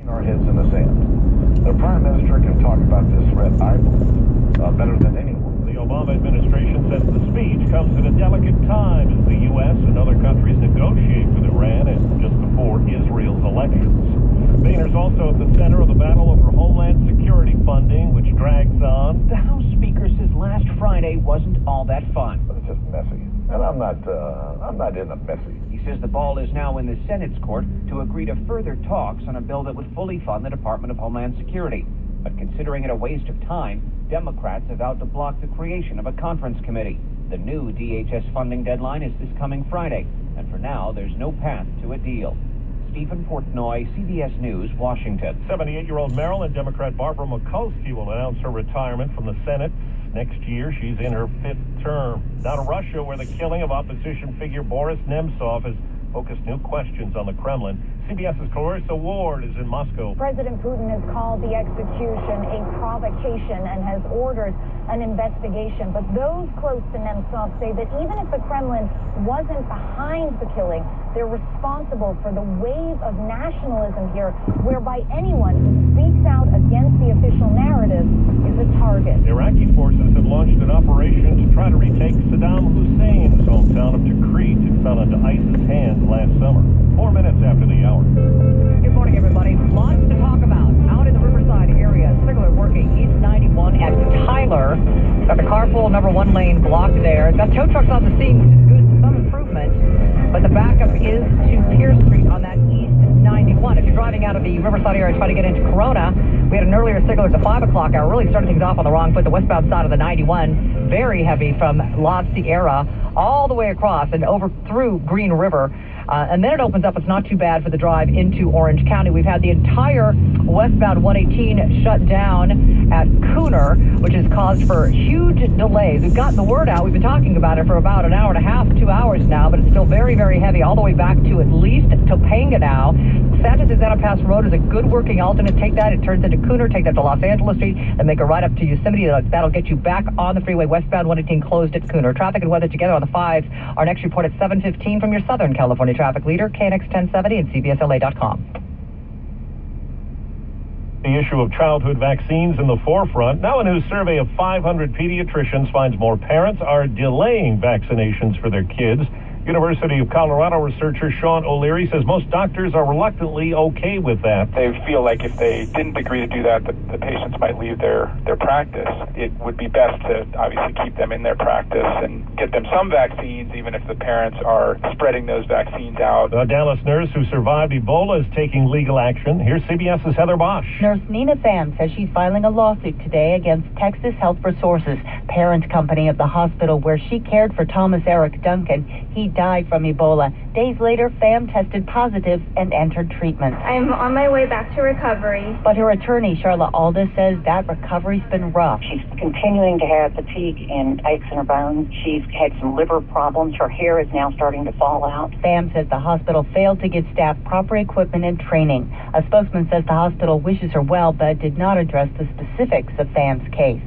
Our heads in the sand. The Prime Minister can talk about this threat, I believe, better than anyone. The Obama administration says the speech comes at a delicate time as the U.S. and other countries negotiate with Iran and just before Israel's elections. Boehner's also at the center of the battle over Homeland Security funding, which drags on. The House Speaker says last Friday wasn't all that fun. But it's just messy. And I'm not into messy. He says the ball is now in the Senate's court to agree to further talks on a bill that would fully fund the Department of Homeland Security. But considering it a waste of time, Democrats have vowed to block the creation of a conference committee. The new DHS funding deadline is this coming Friday, and for now, there's no path to a deal. Stephen Portnoy, CBS News, Washington. 78-year-old Maryland Democrat Barbara Mikulski will announce her retirement from the Senate. Next year, she's in her 5th term. Now to Russia, where the killing of opposition figure Boris Nemtsov has focused new questions on the Kremlin. CBS's Clarissa Ward is in Moscow. President Putin has called the execution a provocation and has ordered an investigation. But those close to Nemtsov say that even if the Kremlin wasn't behind the killing, they're responsible for the wave of nationalism here, whereby anyone who speaks out against the official narrative is a target. Iraqi forces have launched an operation to try to retake Saddam Hussein's hometown of Tikrit. It fell into ISIS hands last summer. 4 minutes after the hour. Good morning, everybody. Lots to talk about out in the Riverside area. Signal working East 91 at Tyler. Got the carpool number 1 lane blocked there. Got tow trucks on the scene, which is good, some improvement. But the backup is to Pierce Street on that East 91. If you're driving out of the Riverside area trying to get into Corona, we had an earlier signal at the 5 o'clock hour. Really started things off on the wrong foot. The westbound side of the 91, very heavy from La Sierra all the way across and over through Green River. And then it opens up. It's not too bad for the drive into Orange County. We've had the entire westbound 118 shut down at Cooner, which has caused for huge delays. We've gotten the word out. We've been talking about it for about an hour and a half, 2 hours now, but it's still very, very heavy all the way back to at least Topanga now. Santa Susana Pass Road is a good working alternate. Take that. It turns into Cooner. Take that to Los Angeles Street and make a right up to Yosemite. That'll get you back on the freeway. Westbound 118 closed at Cooner. Traffic and weather together on the 5s. Our next report at 7:15 from your Southern California traffic leader, KNX 1070 and CBSLA.com. The issue of childhood vaccines in the forefront. Now a new survey of 500 pediatricians finds more parents are delaying vaccinations for their kids. University of Colorado researcher Sean O'Leary says most doctors are reluctantly okay with that. They feel like if they didn't agree to do that, the patients might leave their practice. It would be best to obviously keep them in their practice and get them some vaccines, even if the parents are spreading those vaccines out. A Dallas nurse who survived Ebola is taking legal action. Here's CBS's Heather Bosch. Nurse Nina Pham says she's filing a lawsuit today against Texas Health Resources, parent company of the hospital where she cared for Thomas Eric Duncan. He died from Ebola. Days later, Pham tested positive and entered treatment. I'm on my way back to recovery. But her attorney, Charla Alda, says that recovery's been rough. She's continuing to have fatigue and aches in her bones. She's had some liver problems. Her hair is now starting to fall out. Pham says the hospital failed to give staff proper equipment and training. A spokesman says the hospital wishes her well, but did not address the specifics of Pham's case.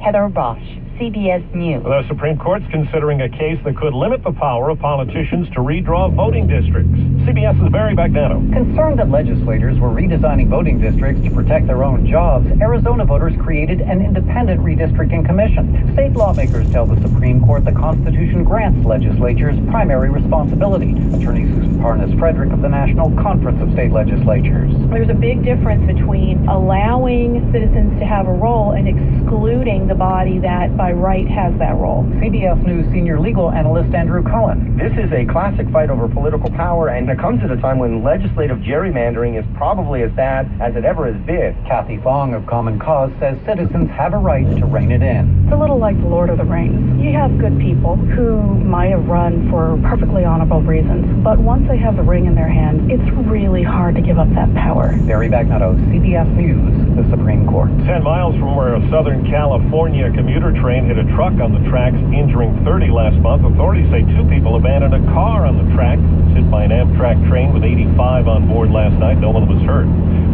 Heather Bosch, CBS News. The Supreme Court's considering a case that could limit the power of politicians to redraw voting districts. CBS's Barry Bagnano. Concerned that legislators were redesigning voting districts to protect their own jobs, Arizona voters created an independent redistricting commission. State lawmakers tell the Supreme Court the Constitution grants legislatures primary responsibility. Attorney Susan Parnas-Frederick of the National Conference of State Legislatures. There's a big difference between allowing citizens to have a role and excluding the body that by right has that role. CBS News senior legal analyst Andrew Cullen. This is a classic fight over political power, and it comes at a time when legislative gerrymandering is probably as bad as it ever has been. Kathy Fong of Common Cause says citizens have a right to rein it in. It's a little like the Lord of the Rings. You have good people who might have run for perfectly honorable reasons, but once they have the ring in their hand, it's really hard to give up that power. Barry Bagnano, CBS News, the Supreme Court. 10 miles from where a Southern California commuter train hit a truck on the tracks, injuring 30 last month. Authorities say 2 people abandoned a car on the tracks. It was hit by an Amtrak train with 85 on board last night. No one was hurt.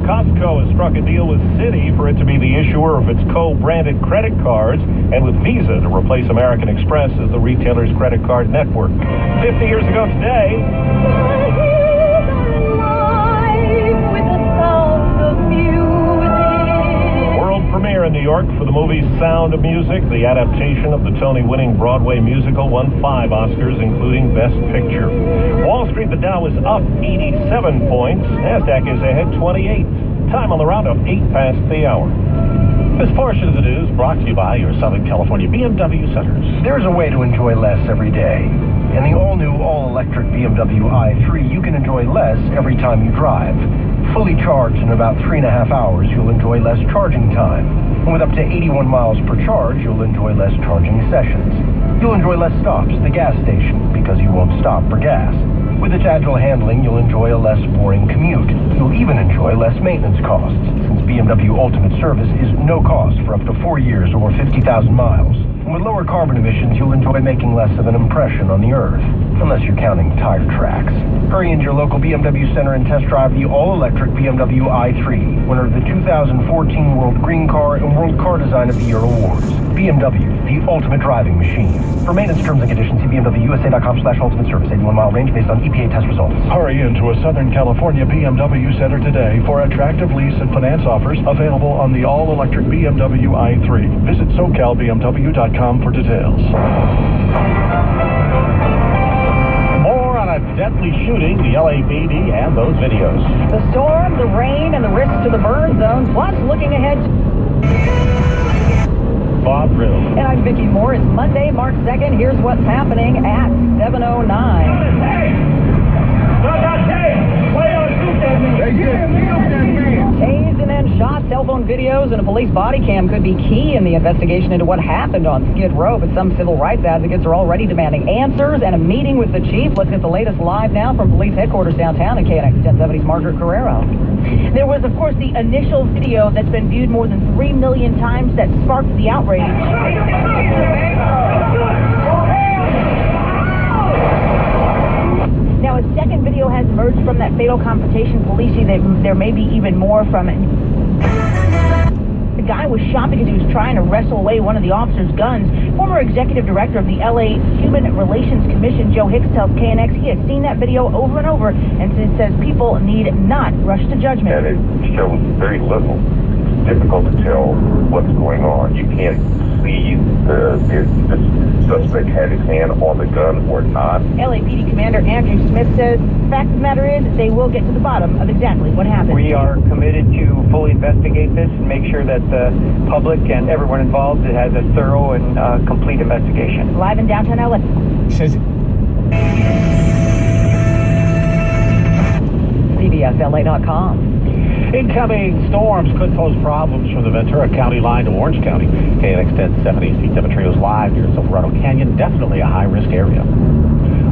Costco has struck a deal with Citi for it to be the issuer of its co-branded credit cards and with Visa to replace American Express as the retailer's credit card network. 50 years ago today... York for the movie Sound of Music. The adaptation of the Tony-winning Broadway musical won 5 Oscars, including Best Picture. Wall Street, the Dow is up 87 points. NASDAQ is ahead 28. Time on the roundup, 8 past the hour. This portion of the news brought to you by your Southern California BMW centers. There's a way to enjoy less every day. In the all-new, all-electric BMW i3, you can enjoy less every time you drive. Fully charged in about 3.5 hours, you'll enjoy less charging time. And with up to 81 miles per charge, you'll enjoy less charging sessions. You'll enjoy less stops at the gas station because you won't stop for gas. With its agile handling, you'll enjoy a less boring commute. You'll even enjoy less maintenance costs, since BMW Ultimate Service is no cost for up to 4 years or 50,000 miles. And with lower carbon emissions, you'll enjoy making less of an impression on the Earth, unless you're counting tire tracks. Hurry into your local BMW center and test drive the all-electric BMW i3, winner of the 2014 World Green Car and World Car Design of the Year awards. BMW, the ultimate driving machine. For maintenance terms and conditions, see BMWUSA.com/ultimate service. 81-mile range based on EPA test results. Hurry into a Southern California BMW center today for attractive lease and finance offers available on the all-electric BMW i3. Visit SoCalBMW.com for details. More on a deadly shooting, the LAPD, and those videos. The storm, the rain, and the risks to the burn zone, plus looking ahead. Bob Riddle. And I'm Vicki Moore. It's Monday, March 2nd. Here's what's happening at 7:09. Tased and then shot. Cell phone videos and a police body cam could be key in the investigation into what happened on Skid Row, but some civil rights advocates are already demanding answers and a meeting with the chief. Let's get the latest live now from police headquarters downtown in KNX 1070's Margaret Carrero. There was, of course, the initial video that's been viewed more than 3 million times that sparked the outrage. Now, a second video has emerged from that fatal confrontation. Police say that there may be even more from it. The guy was shot because he was trying to wrestle away one of the officer's guns. Former executive director of the LA Human Relations Commission, Joe Hicks, tells KNX he has seen that video over and over and says people need not rush to judgment. And it shows very little. It's difficult to tell what's going on. You can't see if the suspect had his hand on the gun or not. LAPD Commander Andrew Smith says the fact of the matter is they will get to the bottom of exactly what happened. We are committed to fully investigate this and make sure that the public and everyone involved has a thorough and complete investigation. Live in downtown LA. Says CBSLA.com. Incoming storms could pose problems from the Ventura County line to Orange County. KNX 1070 Pete Demetrios live near Silverado Canyon. Definitely a high-risk area.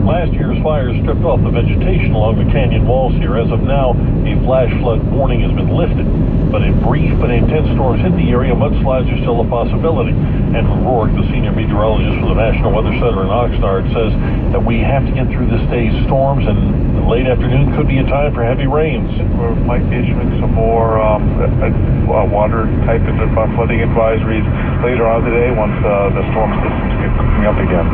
Last year's fires stripped off the vegetation along the canyon walls here. As of now, a flash flood warning has been lifted. But in brief but intense storms hit the area, mudslides are still a possibility. Andrew Rourke, the senior meteorologist for the National Weather Center in Oxnard, says that we have to get through this day's storms, and late afternoon could be a time for heavy rains. We might be issuing some more water-type flooding advisories later on today once the storm systems get cooking up again.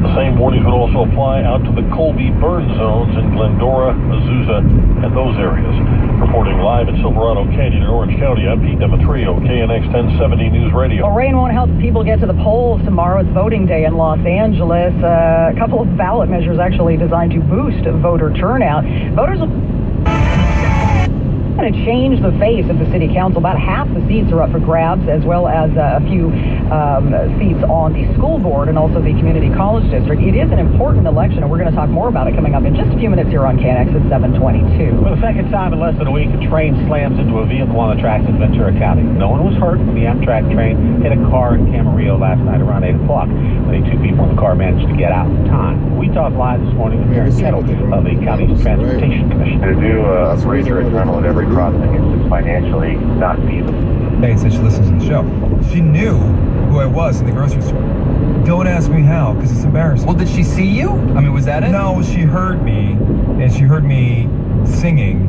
The same warnings would also apply out to the Colby burn zones in Glendora, Azusa, and those areas. Reporting live in Silverado Canyon in Orange County, I'm Pete Demetrio, KNX 1070 News Radio. Well, rain won't help people get to the polls tomorrow. It's voting day in Los Angeles. A couple of ballot measures actually designed to boost voter turnout. Voters will going to change the face of the city council. About half the seats are up for grabs, as well as a few seats on the school board and also the community college district. It is an important election, and we're going to talk more about it coming up in just a few minutes here on KNX at 7:22. For the second time in less than a week, a train slams into a vehicle on the tracks in Ventura County. No one was hurt when the Amtrak train hit a car in Camarillo last night around 8 o'clock. The 2 people in the car managed to get out in time. We talked live this morning with Mary Kettle of the county's Transportation Commission. To do a razor tunnel at every crossing is just financially not feasible. Hey, said she listens to the show. She knew who I was in the grocery store. Don't ask me how, because it's embarrassing. Well, did she see you? I mean, was that it? No, she heard me, and she heard me singing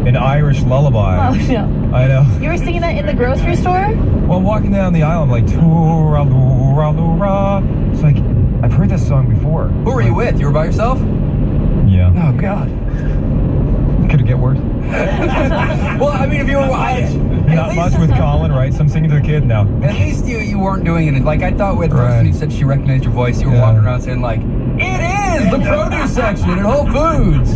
an Irish lullaby. Oh, no. I know. You were singing that in the grocery store? Well, I'm walking down the aisle, I'm like, toora-loora-loora. It's like, I've heard this song before. Who were you with? You were by yourself? Yeah. Oh, God. Could it get worse? Well, I mean, if you were... Not much with Colin, right? So I'm singing to the kid now. At least you weren't doing it. Like, I thought with first when you said she recognized your voice, you were walking around saying, like, it is the produce section at Whole Foods.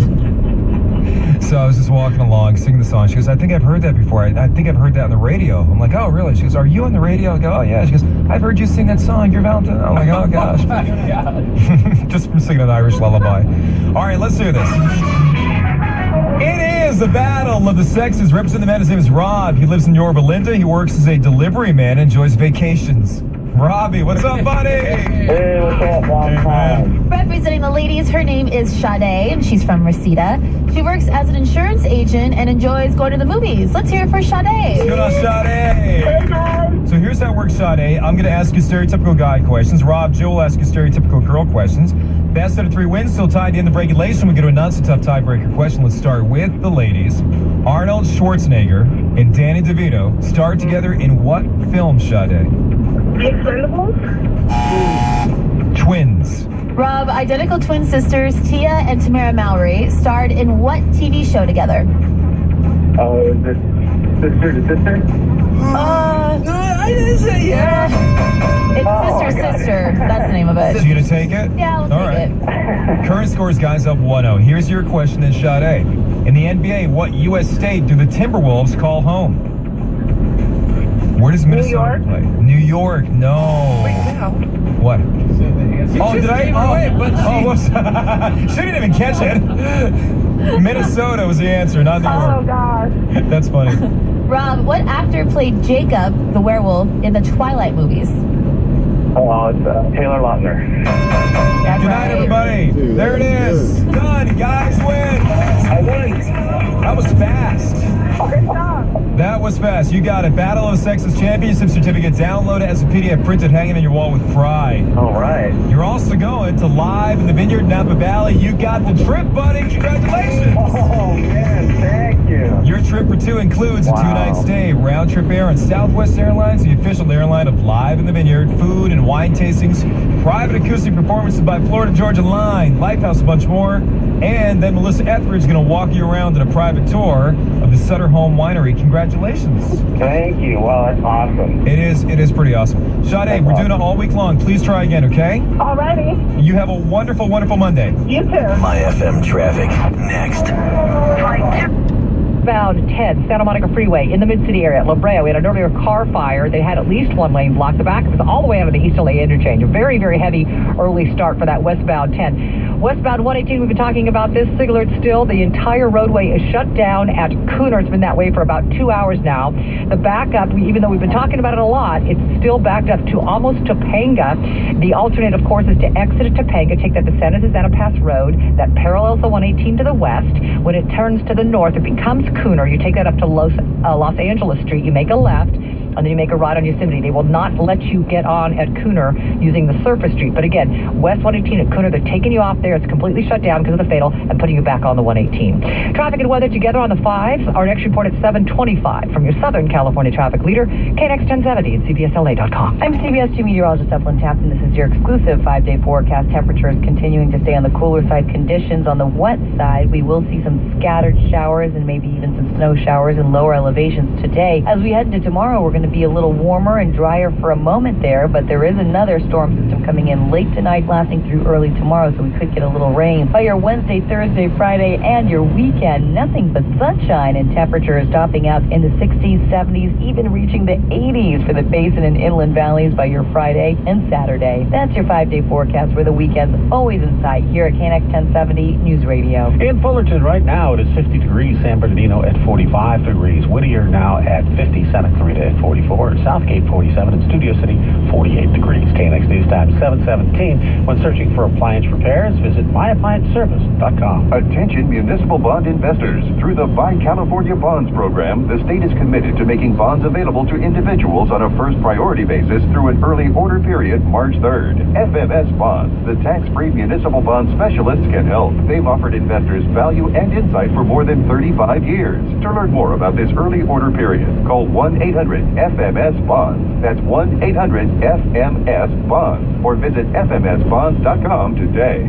So I was just walking along, singing the song. She goes, I think I've heard that before. I think I've heard that on the radio. I'm like, oh, really? She goes, are you on the radio? I go, oh, yeah. She goes, I've heard you sing that song, Your Valentine. I'm like, oh, gosh. Just from singing an Irish lullaby. All right, let's do this. It is the battle of the sexes. Representing the man, his name is Rob. He lives in Yorba Linda. He works as a delivery man and enjoys vacations. Robbie, what's up, buddy? Hey, what's up, Rob? Hey, Representing the ladies, her name is Sade, and she's from Reseda. She works as an insurance agent and enjoys going to the movies. Let's hear it for Sade. Good on Sade. Hey, guys. So here's how it works, Sade. I'm going to ask you stereotypical guy questions. Rob, Joe will ask you stereotypical girl questions. Best out of 3 wins, still tied at the end of regulation. We get to a not-so-tough tiebreaker question. Let's start with the ladies. Arnold Schwarzenegger and Danny DeVito starred together in what film, Sade? The Expendables? Twins. Rob, identical twin sisters Tia and Tamara Mallory starred in what TV show together? Oh, is it Sister to Sister? I didn't say It's Sister. That's the name of it. So you gonna take it? Yeah, we'll take it. Current scores, guys, up 1-0. Here's your question then, Sade. In the NBA, what U.S. state do the Timberwolves call home? Where does Minnesota play? New York. No. Wait, now. What? Oh, did I? Whoops. She didn't even catch it. Minnesota was the answer, not New York. Oh, gosh. That's funny. Rob, what actor played Jacob, the werewolf, in the Twilight movies? Oh, it's Taylor Lautner. That's Good night, everybody. There it is. Done. You guys win. I won. That was fast. Good job. That was fast. You got it. Battle of the Sexes Championship certificate. Download it as a PDF printed hanging on your wall with pride. All right. You're also going to Live in the Vineyard, Napa Valley. You got the trip, buddy. Congratulations. Oh, man. Thank you. Your trip for two includes a 2-night stay, round trip air on Southwest Airlines, the official airline of Live in the Vineyard, food and wine tastings, private acoustic performances by Florida Georgia Line, Lifehouse, a bunch more. And then Melissa Etheridge is going to walk you around in a private tour of the Sutter Home Winery. Congratulations. Thank you. Wow, that's awesome. It is pretty awesome. Sade, we're doing it all week long. Please try again, okay? Alrighty. You have a wonderful, wonderful Monday. You too. My FM traffic next. Bound 10 Santa Monica Freeway in the Mid-City area at La Brea. We had an earlier car fire. They had at least one lane blocked. The back was all the way out of the East LA interchange. A very, very heavy early start for that westbound 10. Westbound 118, we've been talking about this. Sigler still. The entire roadway is shut down at Cooner. It's been that way for about 2 hours now. The backup, even though we've been talking about it a lot, it's still backed up to almost Topanga. The alternate, of course, is to exit at Topanga, take that to Santa Susana Pass Road. That parallels the 118 to the west. When it turns to the north, it becomes Cooner. You take that up to Los Angeles Street. You make a left, and then you make a right on Yosemite. They will not let you get on at Cooner using the surface street. But again, West 118 at Cooner, they're taking you off there. It's completely shut down because of the fatal and putting you back on the 118. Traffic and weather together on the 5s. Our next report at 7:25 from your Southern California traffic leader, KNX 1070 at CBSLA.com. I'm CBS 2 meteorologist Evelyn Tapton. This is your exclusive 5-day forecast. Temperatures continuing to stay on the cooler side. Conditions on the wet side. We will see some scattered showers and maybe even some snow showers in lower elevations today. As we head into tomorrow, we're going to be a little warmer and drier for a moment there, but there is another storm system coming in late tonight, lasting through early tomorrow, so we could get a little rain. By your Wednesday, Thursday, Friday, and your weekend, nothing but sunshine, and temperatures topping out in the 60s, 70s, even reaching the 80s for the basin and inland valleys by your Friday and Saturday. That's your 5-day forecast, where the weekend's always in sight here at KNX 1070 News Radio. In Fullerton right now, it is 50 degrees. San Bernardino at 45 degrees. Whittier now at 50. Santa Clarita at 44. Southgate 47. And Studio City 48 degrees. KNX News Time 7:17. When searching for appliance repairs, visit myapplianceservice.com. Attention municipal bond investors. Through the Buy California Bonds program, the state is committed to making bonds available to individuals on a first priority basis through an early order period March 3rd. FMS Bonds, the tax-free municipal bond specialists, can help. They've offered investors value and insight for more than 35 years. To learn more about this early order period, call 1-800-FMS-BONDS. That's 1-800-FMS-BONDS. Or visit fmsbonds.com today.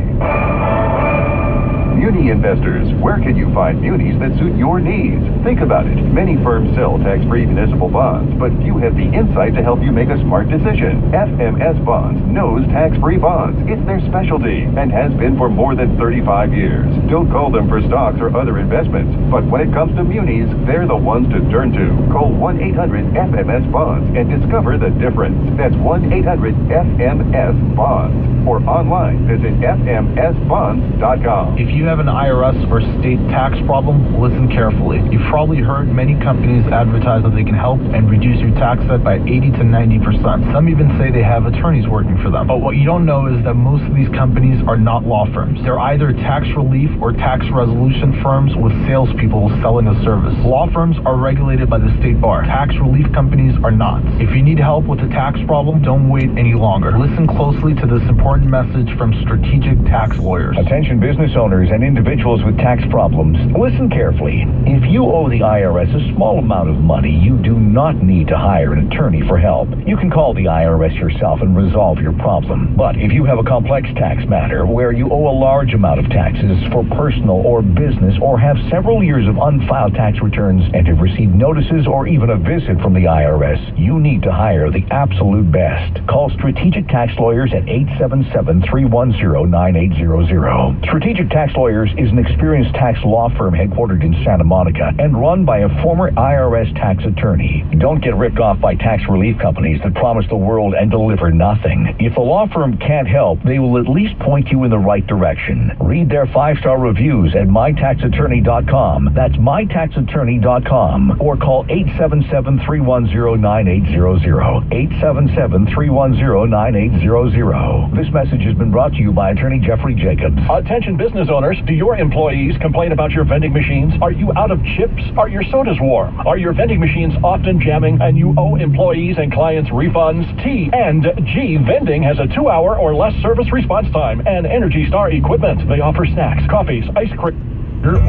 Muni investors, where can you find munis that suit your needs? Think about it. Many firms sell tax-free municipal bonds, but few have the insight to help you make a smart decision. FMS Bonds knows tax-free bonds. It's their specialty and has been for more than 35 years. Don't call them for stocks or other investments, but when it comes to munis, they're the ones to turn to. Call 1-800-FMS-BONDS and discover the difference. That's 1-800-FMS-BONDS. Or online, visit fmsbonds.com. If you have an IRS or state tax problem, listen carefully. You've probably heard many companies advertise that they can help and reduce your tax debt by 80 to 90%. Some even say they have attorneys working for them. But what you don't know is that most of these companies are not law firms. They're either tax relief or tax resolution firms with salespeople selling a service. Law firms are regulated by the state bar. Tax relief companies are not. If you need help with a tax problem, don't wait any longer. Listen closely to this important message from strategic tax lawyers. Attention business owners and individuals with tax problems, listen carefully. If you owe the IRS a small amount of money, you do not need to hire an attorney for help. You can call the IRS yourself and resolve your problem. But if you have a complex tax matter where you owe a large amount of taxes for personal or business, or have several years of unfiled tax returns and have received notices or even a visit from the IRS, you need to hire the absolute best. Call Strategic Tax Lawyers at 877-310-9800. Strategic Tax Lawyers is an experienced tax law firm headquartered in Santa Monica and run by a former IRS tax attorney. Don't get ripped off by tax relief companies that promise the world and deliver nothing. If the law firm can't help, they will at least point you in the right direction. Read their 5-star reviews at mytaxattorney.com. That's mytaxattorney.com. Or call 877-310-9800. 877-310-9800. This message has been brought to you by Attorney Jeffrey Jacobs. Attention business owners, do your employees complain about your vending machines? Are you out of chips? Are your sodas warm? Are your vending machines often jamming and you owe employees and clients refunds? T&G Vending has a 2-hour or less service response time and Energy Star equipment. They offer snacks, coffees, ice cream,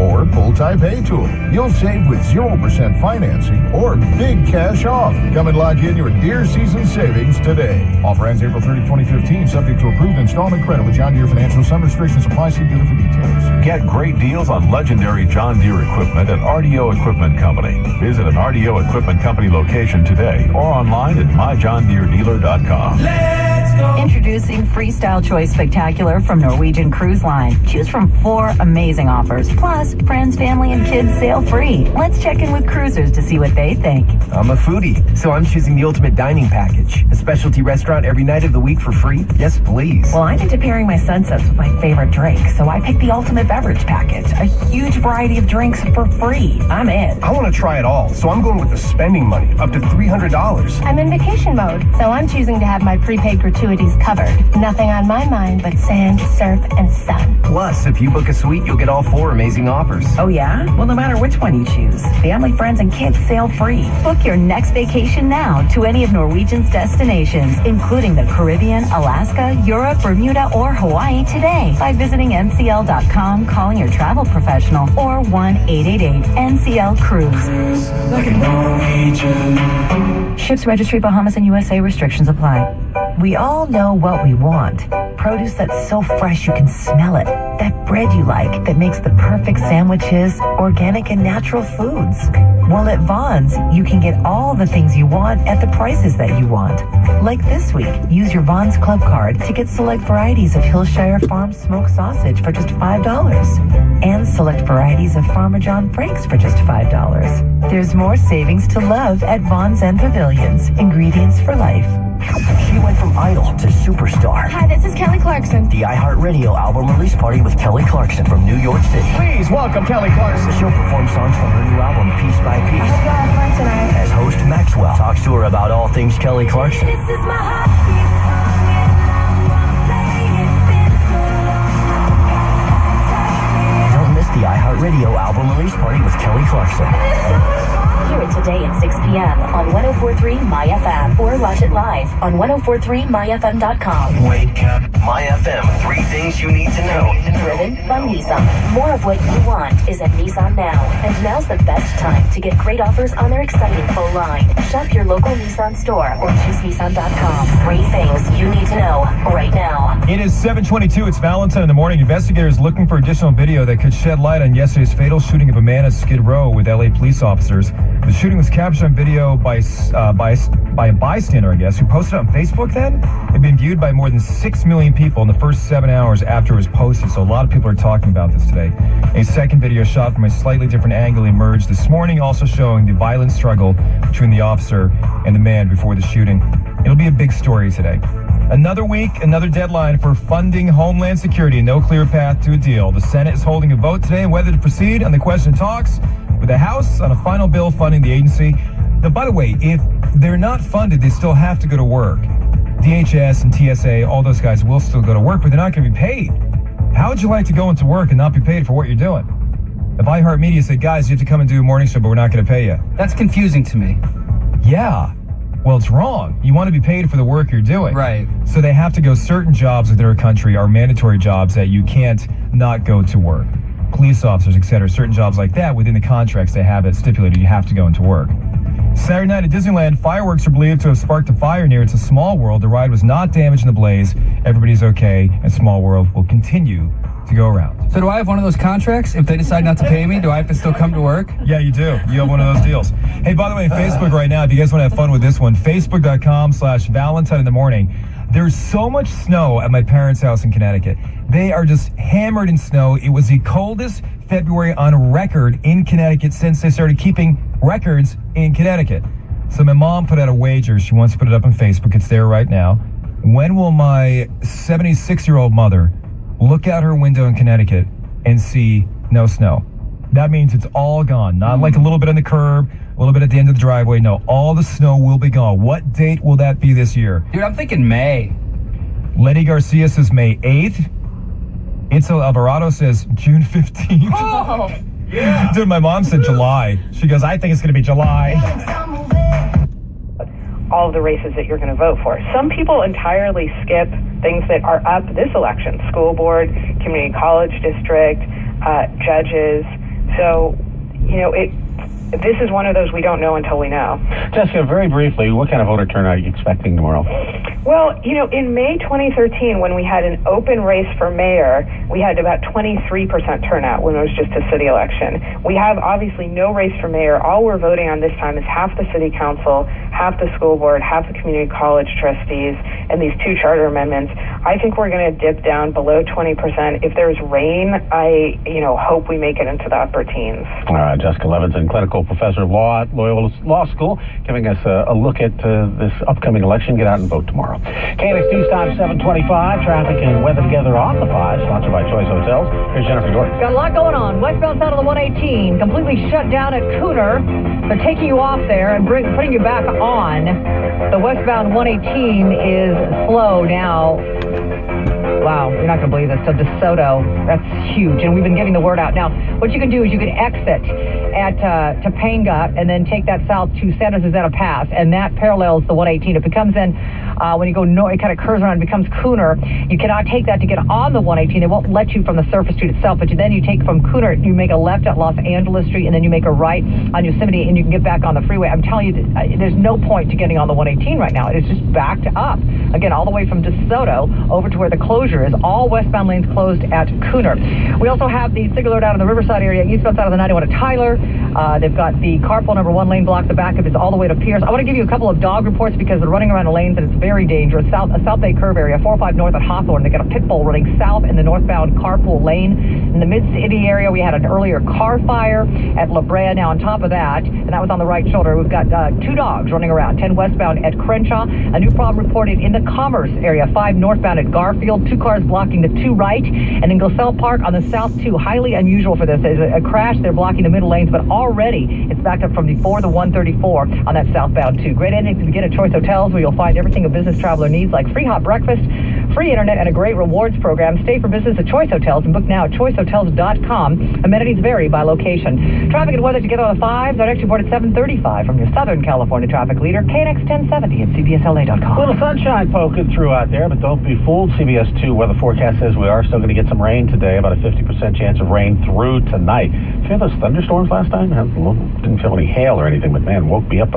or pull-type pay tool. You'll save with 0% financing or big cash off. Come and lock in your deer season savings today. Offer ends April 30, 2015, subject to approved installment credit with John Deere Financial. Some restrictions apply. See dealer for details. Get great deals on legendary John Deere equipment at RDO Equipment Company. Visit an RDO Equipment Company location today or online at myjohndeeredealer.com. Let's go. Introducing Freestyle Choice Spectacular from Norwegian Cruise Line. Choose from 4 amazing offers. Plus, friends, family, and kids sail free. Let's check in with cruisers to see what they think. I'm a foodie, so I'm choosing the Ultimate Dining Package. A specialty restaurant every night of the week for free? Yes, please. Well, I'm into pairing my sunsets with my favorite drink, so I picked the Ultimate Beverage Package. A huge variety of drinks for free. I'm in. I want to try it all, so I'm going with the spending money, up to $300. I'm in vacation mode, so I'm choosing to have my prepaid gratuities covered. Nothing on my mind but sand, surf, and sun. Plus, if you book a suite, you'll get all 4 amazing offers. Oh, yeah? Well, no matter which one you choose, family, friends, and kids sail free. Book your next vacation now to any of Norwegian's destinations, including the Caribbean, Alaska, Europe, Bermuda, or Hawaii today by visiting ncl.com, calling your travel professional, or 1-888-NCL-CRUISE. Like a Norwegian. Ships Registry, Bahamas, and USA. Restrictions apply. We all know what we want. Produce that's so fresh you can smell it. That bread you like that makes the perfect sandwiches, organic and natural foods. Well, at Vaughn's, you can get all the things you want at the prices that you want. Like this week, use your Vaughn's Club card to get select varieties of Hillshire Farm smoked sausage for just $5. And select varieties of Farmer John Franks for just $5. There's more savings to love at Vaughn's and Pavilions. Ingredients for life. She went from idol to superstar. Hi, this is Kelly Clarkson. The iHeartRadio album release party with Kelly Clarkson from New York City. Please welcome Kelly Clarkson. She'll perform songs from her new album, Piece by Piece. I hope you'll have fun tonight. As host Maxwell talks to her about all things Kelly Clarkson. This is my heartbeat song, and I wanna play it. Been so long. Don't miss the iHeartRadio album release party with Kelly Clarkson. Here at today at 6 p.m. on 104.3 MyFM or watch it live on 104.3MyFM.com. Wake up, MyFM. 3 things you need to know. Driven by Nissan. More of what you want is at Nissan now. And now's the best time to get great offers on their exciting full line. Shop your local Nissan store or choose Nissan.com. 3 things you need to know right now. It is 7:22. It's Valentine in the morning. Investigators looking for additional video that could shed light on yesterday's fatal shooting of a man at Skid Row with LA police officers. The shooting was captured on video by a bystander, I guess, who posted it on Facebook then. It had been viewed by more than 6 million people in the first 7 hours after it was posted, so a lot of people are talking about this today. A second video shot from a slightly different angle emerged this morning, also showing the violent struggle between the officer and the man before the shooting. It'll be a big story today. Another week, another deadline for funding Homeland Security. No clear path to a deal. The Senate is holding a vote today on whether to proceed on the question of talks with the House on a final bill funding the agency. Now, by the way, if they're not funded, they still have to go to work. DHS and TSA, all those guys will still go to work, but they're not going to be paid. How would you like to go into work and not be paid for what you're doing? If iHeartMedia said, guys, you have to come and do a morning show, but we're not going to pay you. That's confusing to me. Yeah. Well, it's wrong. You want to be paid for the work you're doing. Right. So they have to go. Certain jobs within our country are mandatory jobs that you can't not go to work. Police officers, etc. Certain jobs like that, within the contracts they have it stipulated you have to go into work. Saturday night at Disneyland, fireworks are believed to have sparked a fire near It's a Small World. The ride was not damaged in the blaze. Everybody's okay, and Small World will continue to go around. So do I have one of those contracts? If they decide not to pay me, do I have to still come to work? Yeah, you do. You have one of those deals. Hey, by the way, Facebook right now, if you guys want to have fun with this one, Facebook.com/Valentine in the morning. There's so much snow at my parents' house in Connecticut. They are just hammered in snow. It was the coldest February on record in Connecticut since they started keeping records in Connecticut. So my mom put out a wager. She wants to put it up on Facebook. It's there right now. When will my 76-year-old mother look out her window in Connecticut and see no snow? That means it's all gone. Not like a little bit on the curb, a little bit at the end of the driveway. No, all the snow will be gone. What date will that be this year? Dude, I'm thinking May. Letty Garcia says May 8th. Itzel Alvarado says June 15th. Oh, yeah. Dude, my mom said July. She goes, I think it's going to be July. All of the races that you're going to vote for. Some people entirely skip things that are up this election: school board, community college district, judges. So, this is one of those we don't know until we know. Jessica, very briefly, what kind of voter turnout are you expecting tomorrow? Well, in May 2013, when we had an open race for mayor, we had about 23% turnout when it was just a city election. We have obviously no race for mayor. All we're voting on this time is half the city council, half the school board, half the community college trustees, and these 2 charter amendments. I think we're going to dip down below 20%. If there's rain, I hope we make it into the upper teens. All right, Jessica Levinson, clinical professor of law at Loyola Law School, giving us a look at this upcoming election. Get out and vote tomorrow. KNX News Time 7:25. Traffic and weather together on the 5, sponsored by Choice Hotels. Here's Jennifer Gordon. Got a lot going on. Westbound side of the 118, completely shut down at Cooter. They're taking you off there and putting you back on. The westbound 118 is slow now. Wow, you're not going to believe this. So DeSoto, that's huge. And we've been giving the word out. Now, what you can do is you can exit at Topanga and then take that south to Santa Susana Pass, and that parallels the 118. If it comes in, when you go north, it kind of curves around and becomes Cooner. You cannot take that to get on the 118. They won't let you from the surface street itself, but then you take from Cooner, you make a left at Los Angeles Street, and then you make a right on Yosemite, and you can get back on the freeway. I'm telling you, there's no point to getting on the 118 right now. It is just backed up. Again, all the way from DeSoto over to where the closure is. All westbound lanes closed at Cooner. We also have the signal alert out in the Riverside area, eastbound side of the 91 at Tyler. They've got the carpool number 1 lane blocked. The back of it's all the way to Pierce. I want to give you a couple of dog reports because they're running around the lanes and it's very dangerous. South Bay Curve area, 405 north at Hawthorne. They got a pit bull running south in the northbound carpool lane. In the mid-city area, we had an earlier car fire at La Brea. Now on top of that, and that was on the right shoulder, we've got 2 dogs running around. 10 westbound at Crenshaw. A new problem reported in the Commerce area, 5 northbound at Garfield. 2 cars blocking the 2 right. And in Gosell Park on the south 2, highly unusual for this. There's a crash. They're blocking the middle lanes, but already it's backed up from the 4 to 134 on that southbound 2. Great ending to begin at Choice Hotels, where you'll find everything a business traveler needs, like free hot breakfast, free internet, and a great rewards program. Stay for business at Choice Hotels and book now at choicehotels.com. Amenities vary by location. Traffic and weather together on the 5s. Our next report at 7:35 from your Southern California traffic leader, KNX 1070 at CBSLA.com. A little sunshine poking through out there, but don't be fooled. CBS 2 weather forecast says we are still going to get some rain today, about a 50% chance of rain through tonight. Did you hear those thunderstorms last time? I didn't feel any hail or anything, but man, woke me up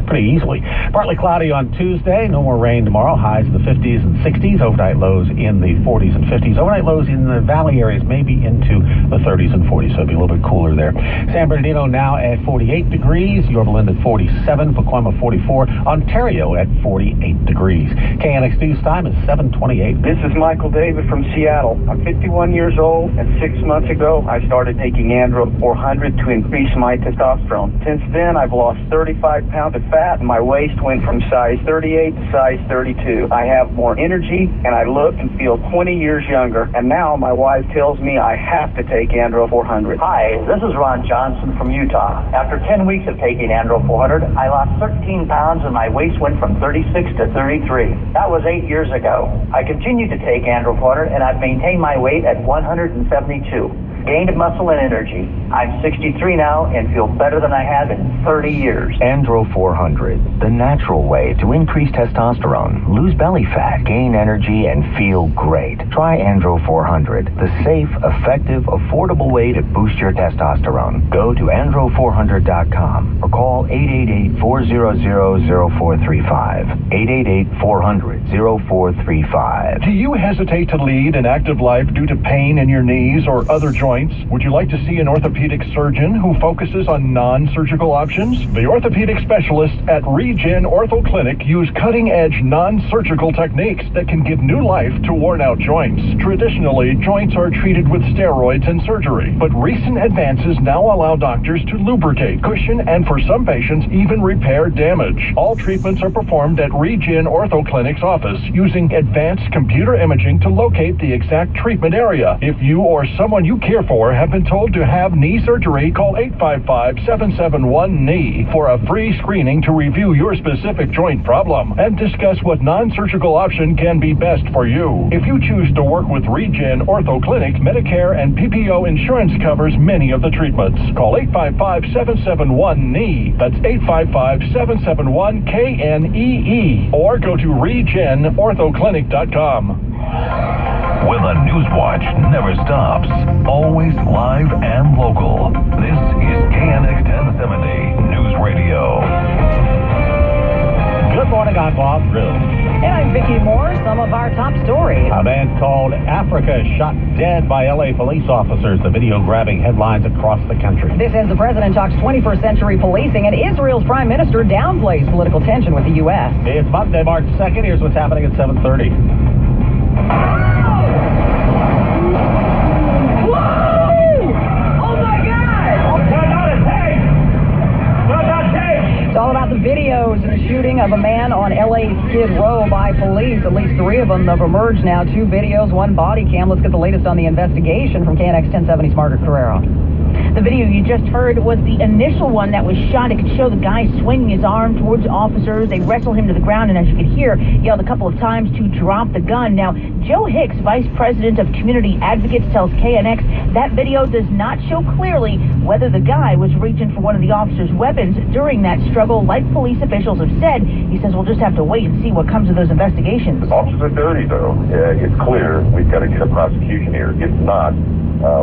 pretty easily. Partly cloudy on Tuesday, no more rain tomorrow. Highs in the 50s and 60s, overnight lows in the 40s and 50s. Overnight lows in the valley areas maybe into the 30s and 40s, so it'll be a little bit cooler there. San Bernardino now at 48 degrees, Yorba Linda at 47, Pacoima 44, Ontario at 48 degrees. KNX News time is 7:28. This is Michael David from Seattle. I'm 51 years old, and 6 months ago, I started taking Andro 400 to increase my testosterone. Since then, I've lost 35 pounds of fat, and my waist went from size 38 to size 32. I have more energy, and I look and feel 20 years younger. And now my wife tells me I have to take Andro 400. Hi, this is Ron Johnson from Utah. After 10 weeks of taking Andro 400, I lost 13 pounds, and my waist went from 36 to 33. That was 8 years ago. I continue to take Andro 400, and I've maintained my weight at 172. Gained muscle and energy. I'm 63 now and feel better than I have in 30 years. Andro 400, the natural way to increase testosterone, lose belly fat, gain energy, and feel great. Try Andro 400, the safe, effective, affordable way to boost your testosterone. Go to andro400.com or call 888-400-0435. 888-400-0435. Do you hesitate to lead an active life due to pain in your knees or other joints? Would you like to see an orthopedic surgeon who focuses on non-surgical options? The orthopedic specialists at Regen Ortho Clinic use cutting-edge non-surgical techniques that can give new life to worn-out joints. Traditionally, joints are treated with steroids and surgery, but recent advances now allow doctors to lubricate, cushion, and for some patients, even repair damage. All treatments are performed at Regen Ortho Clinic's office using advanced computer imaging to locate the exact treatment area. If you or someone you care for have been told to have knee surgery, call 855-771-KNEE for a free screening to review your specific joint problem and discuss what non-surgical option can be best for you. If you choose to work with Regen Ortho Clinic, Medicare and PPO insurance covers many of the treatments. Call 855-771-KNEE. That's 855-771-KNEE. Or go to regenorthoclinic.com. When the News Watch never stops, always live and local. This is KNX 1070 News Radio. Good morning, I'm Bob Brill. And I'm Vicki Moore. Some of our top stories. A man called Africa shot dead by L.A. police officers. The video grabbing headlines across the country. This as the president talks 21st century policing, and Israel's prime minister downplays political tension with the U.S. It's Monday, March 2nd. Here's what's happening at 7:30. It's all about the videos of the shooting of a man on L.A. Skid Row by police. At least 3 of them have emerged now. 2 videos, 1 body cam. Let's get the latest on the investigation from KNX 1070's Margaret Carrero. The video you just heard was the initial one that was shot. It could show the guy swinging his arm towards officers. They wrestled him to the ground, and as you could hear, yelled a couple of times to drop the gun. Now, Joe Hicks, Vice President of Community Advocates, tells KNX that video does not show clearly whether the guy was reaching for one of the officers' weapons during that struggle, like police officials have said. He says we'll just have to wait and see what comes of those investigations. The officers are dirty, though. It's clear. We've got to get a prosecution here. If not,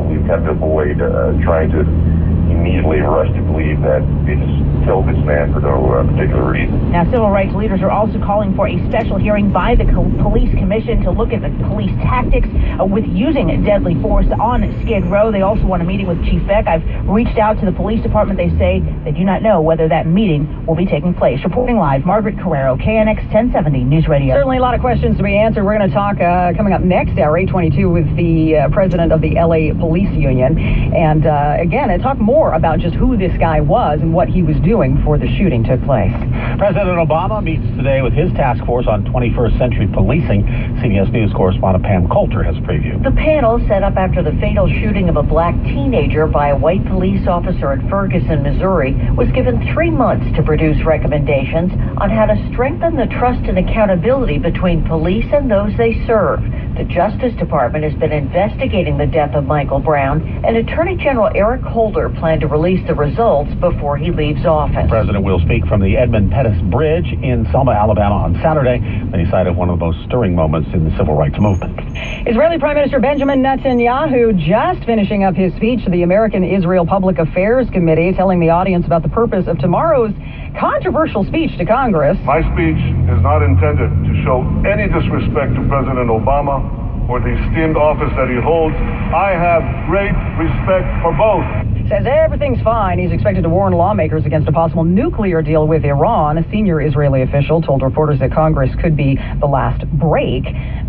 we've got to avoid trying to immediately rush to believe that they just killed this man for no particular reason. Now, civil rights leaders are also calling for a special hearing by the Police Commission to look at the police tactics with using deadly force on Skid Row. They also want a meeting with Chief Beck. I've reached out to the police department. They say they do not know whether that meeting will be taking place. Reporting live, Margaret Carrero, KNX 1070 News Radio. Certainly a lot of questions to be answered. We're going to talk coming up next hour, 8:22, with the president of the LA Police Union. And again, talk more more about just who this guy was and what he was doing before the shooting took place. President Obama meets today with his task force on 21st century policing. CBS News correspondent Pam Coulter has a preview. The panel, set up after the fatal shooting of a black teenager by a white police officer at Ferguson, Missouri, was given 3 months to produce recommendations on how to strengthen the trust and accountability between police and those they serve. The Justice Department has been investigating the death of Michael Brown, and Attorney General Eric Holder planned to release the results before he leaves office. The president will speak from the Edmund Pettus Bridge in Selma, Alabama on Saturday. Then he cited one of the most stirring moments in the civil rights movement. Israeli Prime Minister Benjamin Netanyahu just finishing up his speech to the American-Israel Public Affairs Committee, telling the audience about the purpose of tomorrow's controversial speech to Congress. My speech is not intended to show any disrespect to President Obama or the esteemed office that he holds. I have great respect for both. Says everything's fine. He's expected to warn lawmakers against a possible nuclear deal with Iran. A senior Israeli official told reporters that Congress could be the last break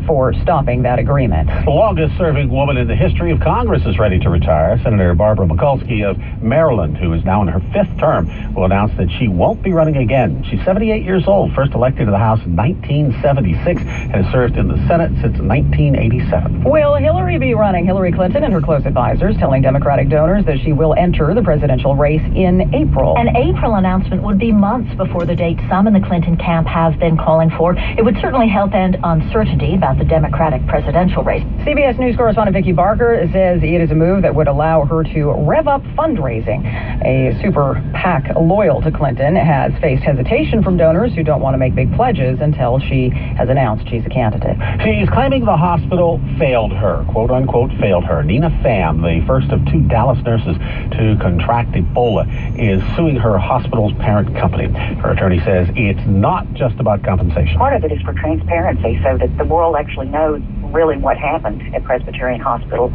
for stopping that agreement. The longest-serving woman in the history of Congress is ready to retire. Senator Barbara Mikulski of Maryland, who is now in her 5th term, will announce that she won't be running again. She's 78 years old, first elected to the House in 1976, and has served in the Senate since 1987. Will Hillary be running? Hillary Clinton and her close advisors telling Democratic donors that she will enter the presidential race in April. An April announcement would be months before the date some in the Clinton camp have been calling for. It would certainly help end uncertainty about the Democratic presidential race. CBS News correspondent Vicki Barker says it is a move that would allow her to rev up fundraising. A super PAC loyal to Clinton has faced hesitation from donors who don't want to make big pledges until she has announced she's a candidate. She's claiming the hospital failed her, quote unquote failed her. Nina Pham, the first of 2 Dallas nurses to contract Ebola, is suing her hospital's parent company. Her attorney says it's not just about compensation. Part of it is for transparency so that the world actually knows really what happened at Presbyterian Hospital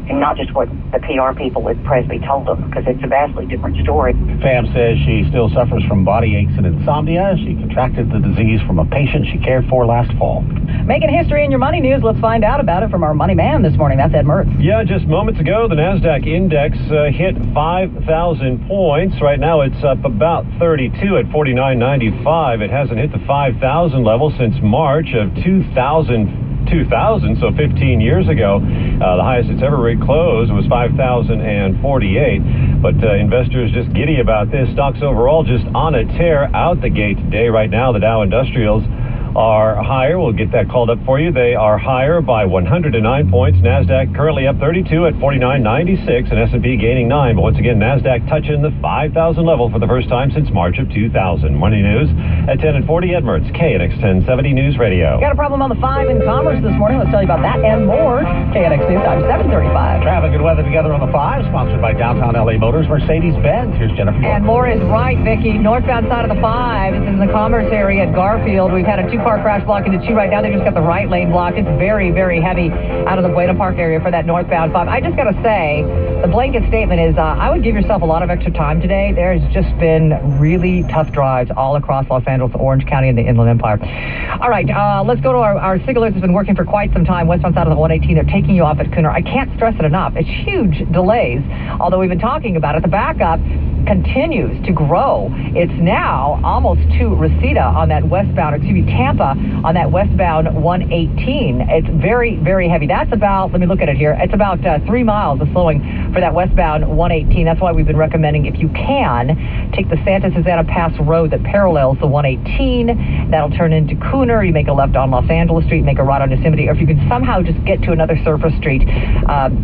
and not just what the PR people at Presby told them, because it's a vastly different story. Pham says she still suffers from body aches and insomnia. She contracted the disease from a patient she cared for last fall. Making history in your money news, let's find out about it from our money man this morning. That's Ed Mertz. Yeah, just moments ago, the NASDAQ index hit 5,000 points. Right now, it's up about 32 at 49.95. It hasn't hit the 5,000 level since March of 2000, so 15 years ago. The highest it's ever closed was 5,048. But investors just giddy about this. Stocks overall just on a tear out the gate today. Right now, the Dow Industrials are higher. We'll get that called up for you. They are higher by 109 points. NASDAQ currently up 32 at 49.96, and S&P gaining 9. But once again, NASDAQ touching the 5,000 level for the first time since March of 2000. Money news at 10:40. Ed Mertz, KNX 1070 News Radio. Got a problem on the 5 in commerce this morning. Let's tell you about that and more. KNX News Time 7:35. Traffic and weather together on the 5, sponsored by Downtown LA Motors, Mercedes-Benz. Here's Jennifer. And more is right, Vicki. Northbound side of the 5. This is in the commerce area at Garfield. We've had a 2-car crash blocking the 2 right now. They just got the right lane blocked. It's very, very heavy out of the Buena Park area for that northbound 5. I just got to say, the blanket statement is I would give yourself a lot of extra time today. There's just been really tough drives all across Los Angeles, Orange County, and the Inland Empire. All right, let's go to our SIG alert that's been working for quite some time. Westbound side of the 118, they're taking you off at Cooner. I can't stress it enough. It's huge delays, although we've been talking about it. The backup continues to grow. It's now almost to Reseda on that westbound, Tampa on that westbound 118. It's very, very heavy. That's about, let me look at it here, it's about 3 miles of slowing for that westbound 118. That's why we've been recommending, if you can, take the Santa Susana Pass Road that parallels the 118. That'll turn into Cooner. You make a left on Los Angeles Street, make a right on Yosemite, or if you can somehow just get to another surface street,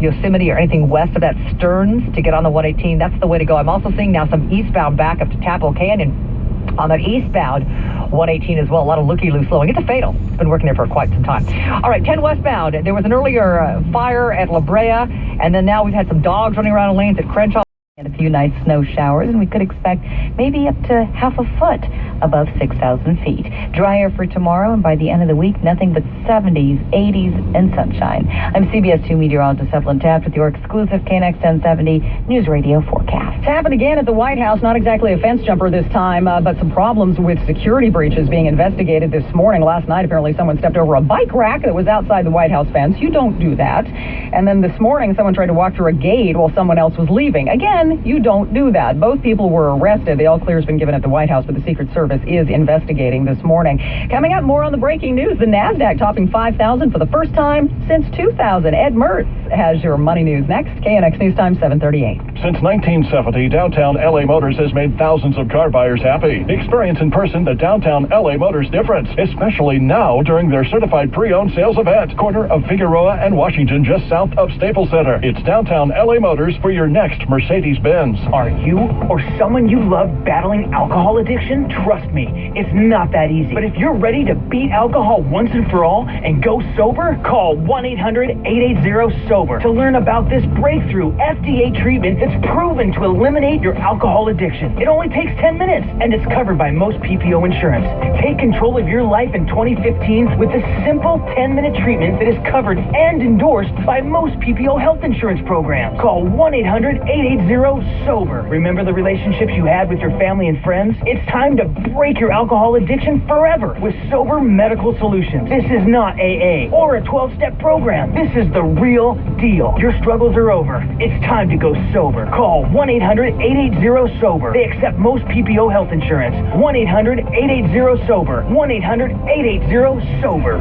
Yosemite or anything west of that Stearns to get on the 118, that's the way to go. I'm also seeing now some eastbound back up to Tapple Canyon on that eastbound 118 as well. A lot of looky-loo slowing. It's a fatal. It's been working there for quite some time. All right, 10 westbound. There was an earlier fire at La Brea, and then now we've had some dogs running around the lanes at Crenshaw. And a few nice snow showers, and we could expect maybe up to half a foot above 6,000 feet. Drier for tomorrow, and by the end of the week, nothing but 70s, 80s, and sunshine. I'm CBS 2 meteorologist Evelyn Taft with your exclusive KNX 1070 News Radio forecast. It's happened again at the White House. Not exactly a fence jumper this time, but some problems with security breaches being investigated this morning. Last night, apparently, someone stepped over a bike rack that was outside the White House fence. You don't do that. And then this morning, someone tried to walk through a gate while someone else was leaving. Again, you don't do that. Both people were arrested. The all-clear has been given at the White House, but the Secret Service is investigating this morning. Coming up, more on the breaking news. The NASDAQ topping 5,000 for the first time since 2000. Ed Mertz has your money news next. KNX News Time, 7:38. Since 1970, downtown LA Motors has made thousands of car buyers happy. Experience in person the downtown LA Motors difference, especially now during their certified pre-owned sales event. Corner of Figueroa and Washington, just south of Staples Center. It's downtown LA Motors for your next Mercedes-Benz. Are you or someone you love battling alcohol addiction? Trust me, it's not that easy. But if you're ready to beat alcohol once and for all and go sober, call 1-800-880-SOBER to learn about this breakthrough FDA treatment that's proven to eliminate your alcohol addiction. It only takes 10 minutes and it's covered by most PPO insurance. Take control of your life in 2015 with this simple 10-minute treatment that is covered and endorsed by most PPO health insurance programs. Call 1-800-880-SOBER. Remember the relationships you had with your family and friends? It's time to break your alcohol addiction forever with Sober Medical Solutions. This is not AA or a 12-step program. This is the real deal. Your struggles are over. It's time to go sober. Call 1-800-880-SOBER. They accept most PPO health insurance. 1-800-880-SOBER. 1-800-880-SOBER.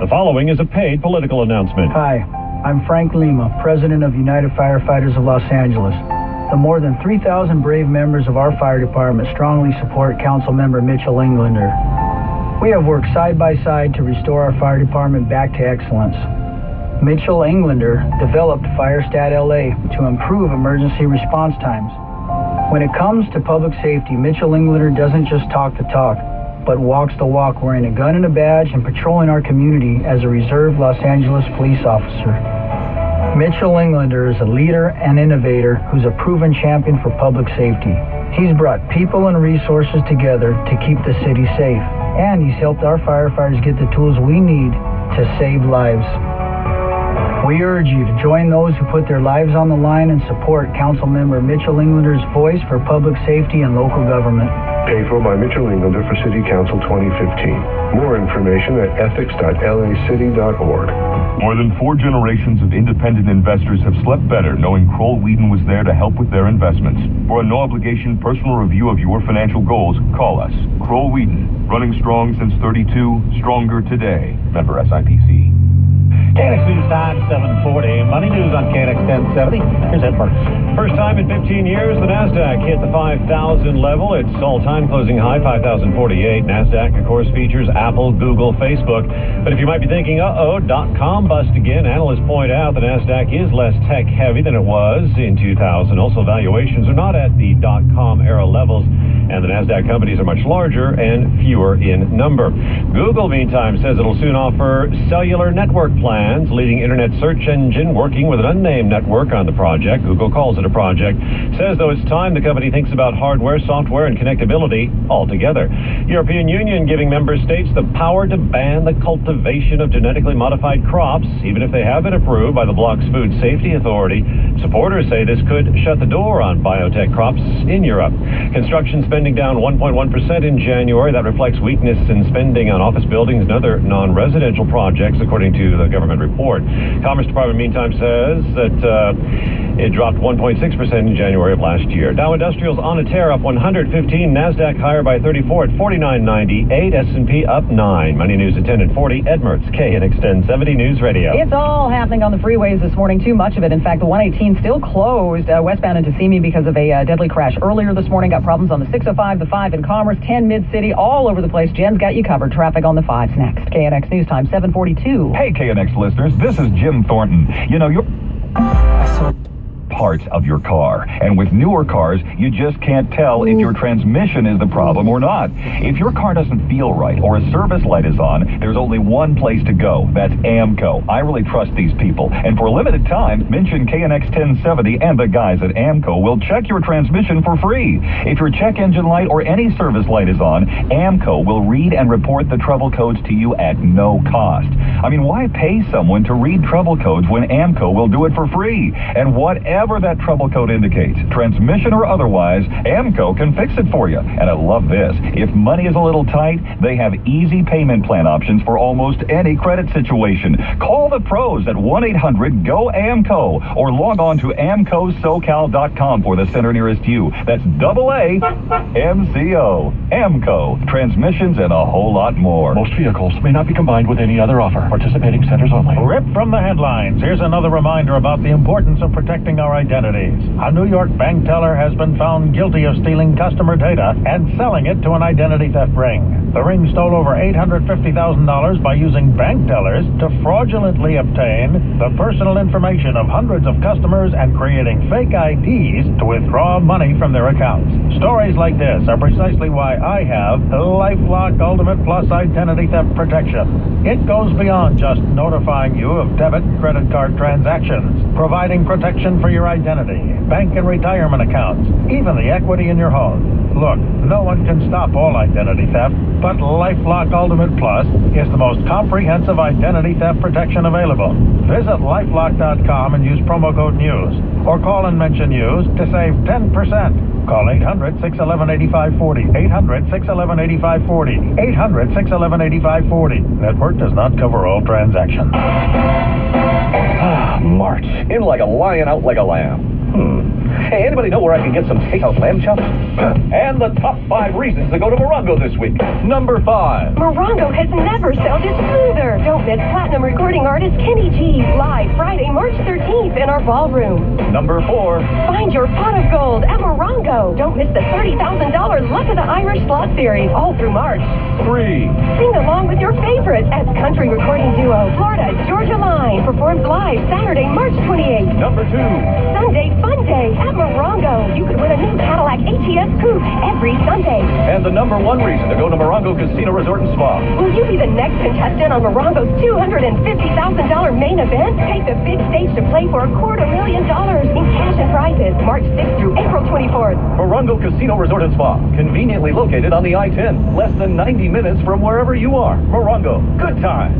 The following is a paid political announcement. Hi, I'm Frank Lima, President of United Firefighters of Los Angeles. The more than 3,000 brave members of our fire department strongly support Councilmember Mitchell Englander. We have worked side by side to restore our fire department back to excellence. Mitchell Englander developed FireStat LA to improve emergency response times. When it comes to public safety, Mitchell Englander doesn't just talk the talk, but walks the walk, wearing a gun and a badge and patrolling our community as a reserve Los Angeles police officer. Mitchell Englander is a leader and innovator who's a proven champion for public safety. He's brought people and resources together to keep the city safe, and he's helped our firefighters get the tools we need to save lives. We urge you to join those who put their lives on the line and support Councilmember Mitchell Englander's voice for public safety and local government. Paid for by Mitchell Englander for City Council 2015. More information at ethics.lacity.org. More than 4 generations of independent investors have slept better knowing Kroll Weeden was there to help with their investments. For a no-obligation personal review of your financial goals, call us. Kroll Weeden, running strong since 32, stronger today. Member SIPC. KNX News Time, 740. Money news on KNX 1070. Here's Ed Mertz. First time in 15 years, the NASDAQ hit the 5,000 level. Its all-time closing high, 5,048. NASDAQ, of course, features Apple, Google, Facebook. But if you might be thinking, .com bust again, analysts point out the NASDAQ is less tech-heavy than it was in 2000. Also, valuations are not at the .com era levels, and the NASDAQ companies are much larger and fewer in number. Google, meantime, says it'll soon offer cellular network plans, leading internet search engine working with an unnamed network on the project. Google calls it a project. Says, though, it's time the company thinks about hardware, software, and connectability altogether. European Union giving member states the power to ban the cultivation of genetically modified crops, even if they have been approved by the bloc's Food Safety Authority. Supporters say this could shut the door on biotech crops in Europe. Construction spending down 1.1% in January. That reflects weakness in spending on office buildings and other non-residential projects, according to the government report. Commerce Department, meantime, says that it dropped 1.6% in January of last year. Dow Industrials on a tear, up 115. NASDAQ higher by 34 at 49.98. S&P up 9. Money News at 10 and 40. Ed Mertz, KNX 1070 News Radio. It's all happening on the freeways this morning. Too much of it. In fact, the 118 still closed westbound into Simi because of a deadly crash earlier this morning. Got problems on the 605, the 5 in Commerce, 10 Mid-City, all over the place. Jen's got you covered. Traffic on the 5's next. KNX News Time, 742. Hey, KNX listeners, this is Jim Thornton. You know, parts of your car. And with newer cars, you just can't tell if your transmission is the problem or not. If your car doesn't feel right or a service light is on, there's only one place to go. That's AMCO. I really trust these people. And for a limited time, mention KNX 1070 and the guys at AMCO will check your transmission for free. If your check engine light or any service light is on, AMCO will read and report the trouble codes to you at no cost. I mean, why pay someone to read trouble codes when AMCO will do it for free? And whatever that trouble code indicates, transmission or otherwise, AMCO can fix it for you. And I love this. If money is a little tight, they have easy payment plan options for almost any credit situation. Call the pros at 1-800-GO-AMCO or log on to AMCOSocal.com for the center nearest you. That's AAMCO. AMCO. Transmissions and a whole lot more. Most vehicles may not be combined with any other offer. Participating centers only. Ripped from the headlines, here's another reminder about the importance of protecting our identities. A New York bank teller has been found guilty of stealing customer data and selling it to an identity theft ring. The ring stole over $850,000 by using bank tellers to fraudulently obtain the personal information of hundreds of customers and creating fake IDs to withdraw money from their accounts. Stories like this are precisely why I have LifeLock Ultimate Plus Identity Theft Protection. It goes beyond just notifying you of debit and credit card transactions, providing protection for your identity, bank and retirement accounts, even the equity in your home. Look, no one can stop all identity theft, but LifeLock Ultimate Plus is the most comprehensive identity theft protection available. Visit LifeLock.com and use promo code NEWS, or call and mention NEWS to save 10%. Call 800-611-8540, 800-611-8540, 800-611-8540. Network does not cover all transactions. March. In like a lion, out like a lamb. Hey, anybody know where I can get some takeout lamb chops? And the top 5 reasons to go to Morongo this week. Number 5. Morongo has never sounded smoother. Don't miss platinum recording artist Kenny G live Friday, March 13th in our ballroom. Number 4. Find your pot of gold at Morongo. Don't miss the $30,000 Luck of the Irish Slot Series all through March. 3. Sing along with your favorites as country recording duo Florida's Georgia Line performs live Saturday, March 28th. Number 2. Sunday Fun Day at Morongo. You could win a new Cadillac ATS Coupe every Sunday. And the number 1 reason to go to Morongo Casino Resort and Spa. Will you be the next contestant on Morongo's $250,000 main event? Take the big stage to play for $250,000 in cash and prizes, March 6th through April 24th. Morongo Casino Resort and Spa, conveniently located on the I-10, less than 90 minutes from wherever you are. Morongo, good times.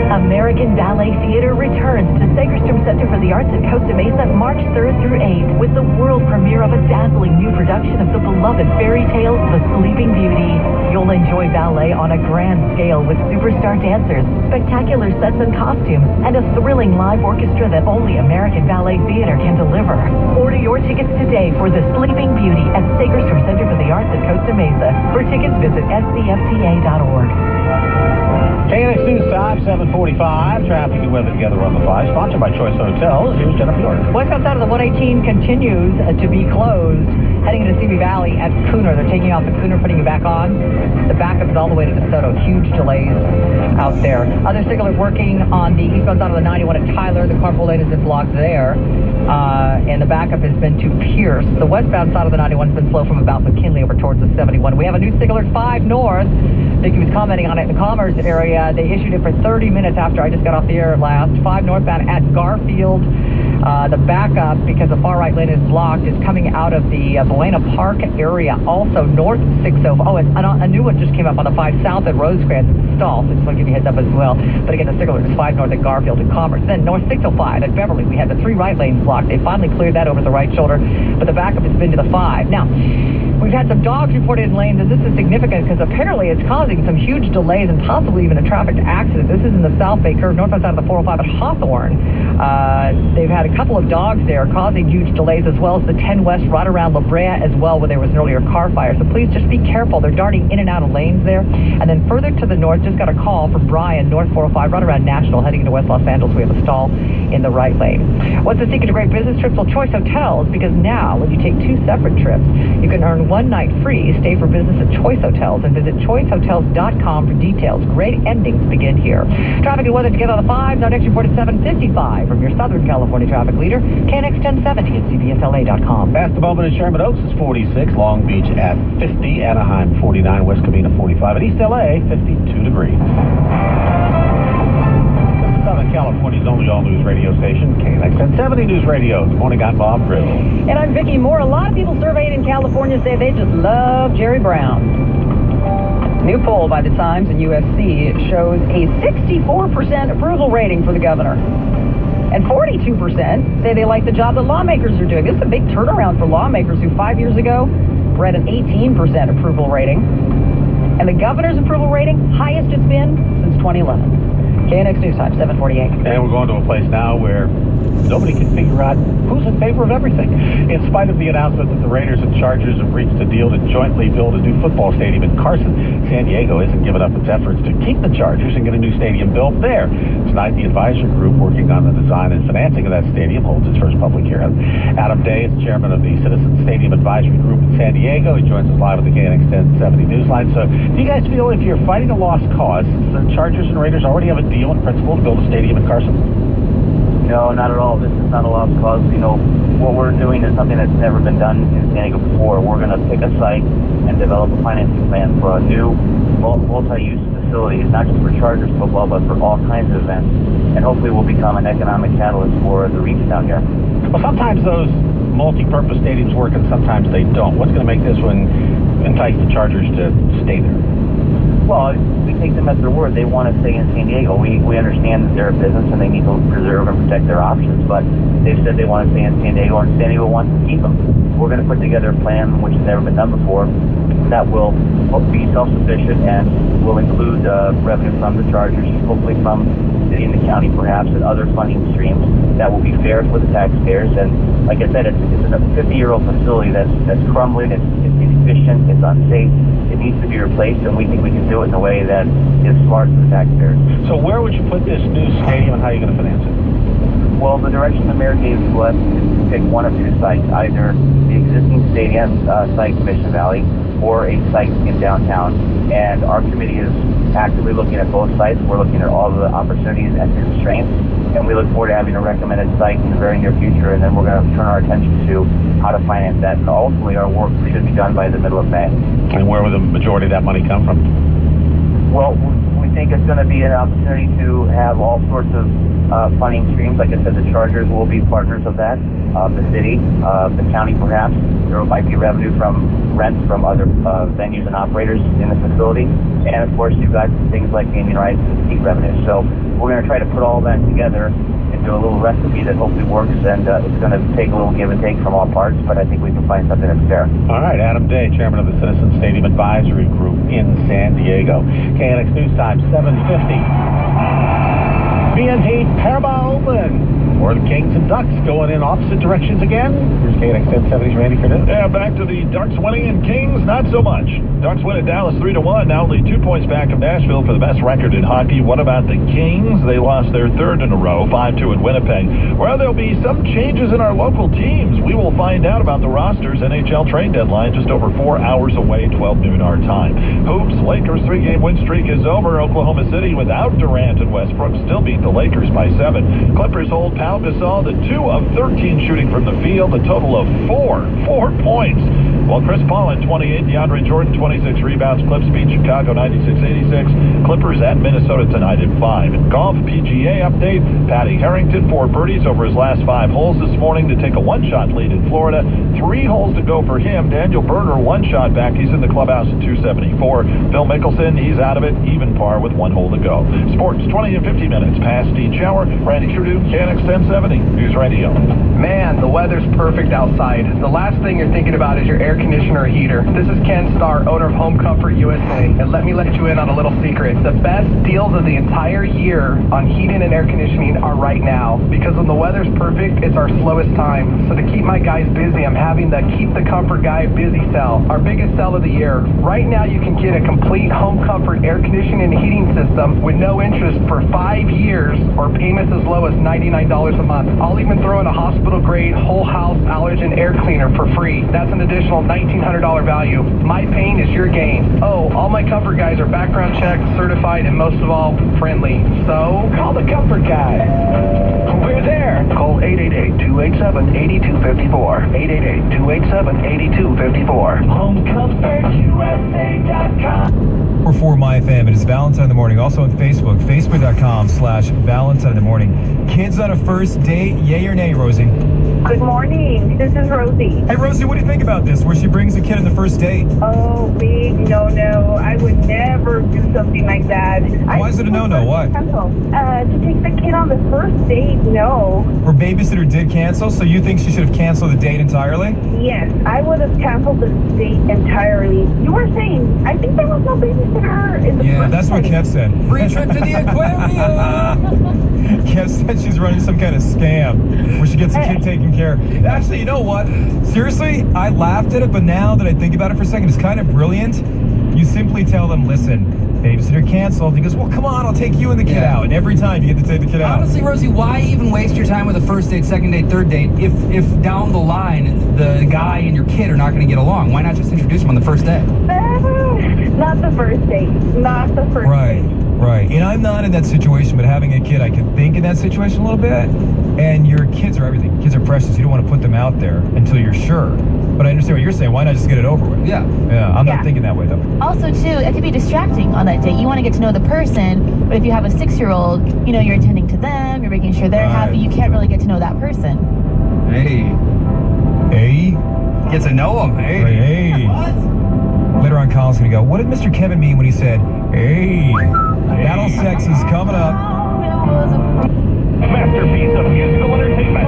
American Ballet Theater returns to Segerstrom Center for the Arts at Costa Mesa March 3rd through 8th with the world premiere of a dazzling new production of the beloved fairy tale, The Sleeping Beauty. You'll enjoy ballet on a grand scale with superstar dancers, spectacular sets and costumes, and a thrilling live orchestra that only American Ballet Theater can deliver. Order your tickets today for The Sleeping Beauty at Segerstrom Center for the Arts at Costa Mesa. For tickets, visit scfta.org. KNX News Time, 7:45. Traffic and weather together on the 5. Sponsored by Choice Hotels. Here's Jennifer York. Westbound side of the 118 continues to be closed. Heading into Seavey Valley at Cooner. They're taking off the Cooner, putting you back on. The backup is all the way to DeSoto. Huge delays out there. Other signalers working on the eastbound side of the 91 at Tyler. The carpool lane has been blocked there. And the backup has been to Pierce. The westbound side of the 91 has been slow from about McKinley over towards the 71. We have a new signaler 5 North. Vicky was commenting on it in the Commerce area. They issued it for 30 minutes after I just got off the air last. 5 northbound at Garfield. The backup, because the far right lane is blocked, is coming out of the Buena Park area. Also, north 605. Oh, and a new one just came up on the 5 south at Rosecrans. It's stalled. So just want to give you a heads up as well. But again, the signaler is 5 north at Garfield and Commerce. Then north 605 at Beverly. We had the 3 right lanes blocked. They finally cleared that over the right shoulder. But the backup has been to the 5. Now, we've had some dogs reported in lanes, and this is significant because apparently it's causing some huge delays and possibly even a traffic accident. This is in the South Bay curve, northbound side of the 405 at Hawthorne. They've had a couple of dogs there causing huge delays, as well as the 10 West right around La Brea as well, where there was an earlier car fire. So please just be careful. They're darting in and out of lanes there. And then further to the north, just got a call from Brian, north 405, right around National, heading into West Los Angeles. We have a stall in the right lane. What's the secret to great business trips? Well, Choice Hotels, because now when you take 2 separate trips, you can earn 1 night free. Stay for business at Choice Hotels and visit choicehotels.com for details. Great endings begin here. Traffic and weather together on the 5s. Our next report at 7:55 from your Southern California traffic. traffic leader. KNX 1070 at CBSLA.com. Past the moment at Sherman Oaks is 46, Long Beach at 50, Anaheim 49, West Covina 45, and East LA 52 degrees. Southern California's only all-news radio station, KNX 1070 News Radio. Good morning, I'm Bob Grill. And I'm Vicki Moore. A lot of people surveyed in California say they just love Jerry Brown. New poll by the Times and USC shows a 64% approval rating for the governor. And 42% say they like the job that lawmakers are doing. This is a big turnaround for lawmakers who 5 years ago were at an 18% approval rating. And the governor's approval rating, highest it's been since 2011. KNX News Time, 748. And we're going to a place now where nobody can figure out who's in favor of everything. In spite of the announcement that the Raiders and Chargers have reached a deal to jointly build a new football stadium in Carson, San Diego isn't giving up its efforts to keep the Chargers and get a new stadium built there. Tonight, the advisory group working on the design and financing of that stadium holds its first public hearing. Adam Day is chairman of the Citizens Stadium Advisory Group in San Diego. He joins us live at the KNX 1070 Newsline. So, do you guys feel if you're fighting a lost cause, the Chargers and Raiders already have a deal in principle to build a stadium in Carson? No, not at all. This is not a lost cause. You know, what we're doing is something that's never been done in San Diego before. We're going to pick a site and develop a financing plan for a new multi-use facility, not just for Chargers football, but for all kinds of events. And hopefully will become an economic catalyst for the region down here. Well, sometimes those multi-purpose stadiums work and sometimes they don't. What's going to make this one entice the Chargers to stay there? Well, we take them at their word. They want to stay in San Diego. We understand that they're a business and they need to preserve and protect their options, but they've said they want to stay in San Diego, and San Diego wants to keep them. We're going to put together a plan which has never been done before that will be self-sufficient and will include revenue from the Chargers, hopefully from the city and the county perhaps, and other funding streams that will be fair for the taxpayers. And like I said, it's a 50-year-old facility that's crumbling, it's inefficient, it's unsafe. It needs to be replaced, and we think we can do it in a way that is smart for the taxpayers. So where would you put this new stadium, and how are you going to finance it? Well, the direction the mayor gave to us is to pick one of two sites, either the existing stadium site, Mission Valley, or a site in downtown. And our committee is actively looking at both sites. We're looking at all the opportunities and constraints, and we look forward to having a recommended site in the very near future, and then we're going to turn our attention to how to finance that. And ultimately, our work should be done by the middle of May. And where will the majority of that money come from? Well, we think it's going to be an opportunity to have all sorts of funding streams. Like I said, the Chargers will be partners of that, the city, the county perhaps. There might be revenue from rents from other venues and operators in the facility. And of course, you've got things like naming rights and seat revenue. So we're going to try to put all that together into a little recipe that hopefully works, and it's going to take a little give and take from all parts, but I think we can find something that's fair. All right, Adam Day, chairman of the Citizens Stadium Advisory Group in San Diego. KNX News Time, 750. BNT Paramount or the Kings and Ducks going in opposite directions again. Here's KNX 1070's Randy Fernandez. Yeah, back to the Ducks winning and Kings, not so much. Ducks win at Dallas 3-1, now only 2 points back of Nashville for the best record in hockey. What about the Kings? They lost their third in a row, 5-2 in Winnipeg. Well, there'll be some changes in our local teams. We will find out about the rosters. NHL trade deadline just over 4 hours away, 12 noon our time. Hoops, Lakers 3-game win streak is over. Oklahoma City without Durant and Westbrook still beat the Lakers by 7. Clippers hold Pau Gasol to 2 of 13 shooting from the field, a total of 4 points. While Chris Paul at 28, DeAndre Jordan 26 rebounds. Clips beat Chicago 96-86. Clippers at Minnesota tonight at 5. In golf, PGA update, Patty Harrington 4 birdies over his last 5 holes this morning to take a one-shot lead in Florida. 3 holes to go for him. Daniel Berger 1 shot back. He's in the clubhouse at 274. Phil Mickelson, he's out of it, even par with 1 hole to go. Sports 20 and 50 minutes past each hour. Randy Trudeau, KNX 1070 News Radio. Man, the weather's perfect outside. The last thing you're thinking about is your air conditioner or heater. This is Ken Starr, owner of Home Comfort USA, and let me let you in on a little secret. The best deals of the entire year on heating and air conditioning are right now, because when the weather's perfect, it's our slowest time. So to keep my guys busy, I'm having the Keep the Comfort Guy Busy Sell, our biggest sell of the year. Right now, you can get a complete Home Comfort air conditioning and heating system with no interest for 5 years, or payments as low as $99 a month. I'll even throw in a hospital-grade whole house allergen air cleaner for free. That's an additional $1,900 value. My pain is your gain. Oh, all my Comfort Guys are background checked, certified, and most of all, friendly. So, call the Comfort Guy. We're there. Call 888 888-287-8254. 888-287-8254. HomeComfortUSA.com. Or for MyFam, it is Valentine in the Morning. Also on Facebook, facebook.com/Valentine in the Morning. Kids on a first date, yay or nay, Rosie? Good morning. This is Rosie. Hey, Rosie, what do you think about this, where she brings a kid on the first date? Oh, big no-no. I would never do something like that. Why is it a no-no? Why? To take the kid on the first date, no. Her babysitter did cancel, so you think she should have canceled the date entirely? Yes, I would have canceled the date entirely. You were saying, I think there was no babysitter in the Yeah, that's what Kev said. Free trip to the aquarium. Kev said she's running some kind of scam where she gets a kid taken care of. Actually, you know what? Seriously, I laughed at it, but now that I think about it for a second, it's kind of brilliant. You simply tell them, listen, babysitter canceled. He goes, well, come on, I'll take you and the kid out. And every time you get to take the kid out. Honestly, Rosie, why even waste your time with a first date, second date, third date if down the line the guy and your kid are not going to get along? Why not just introduce them on the first date? Not the first date. Not the first date. Right. And I'm not in that situation, but having a kid, I can think in that situation a little bit. And your kids are everything. Kids are precious. You don't want to put them out there until you're sure. But I understand what you're saying. Why not just get it over with? Yeah. I'm not thinking that way, though. Also, too, it could be distracting on that date. You want to get to know the person, but if you have a 6-year-old, you know, you're attending to them, you're making sure they're happy. You can't really get to know that person. Hey. Get to know him. Hey. What? Later on, Colin's going to go, what did Mr. Kevin mean when he said, hey? Battle Sex is coming up. Masterpiece of musical entertainment.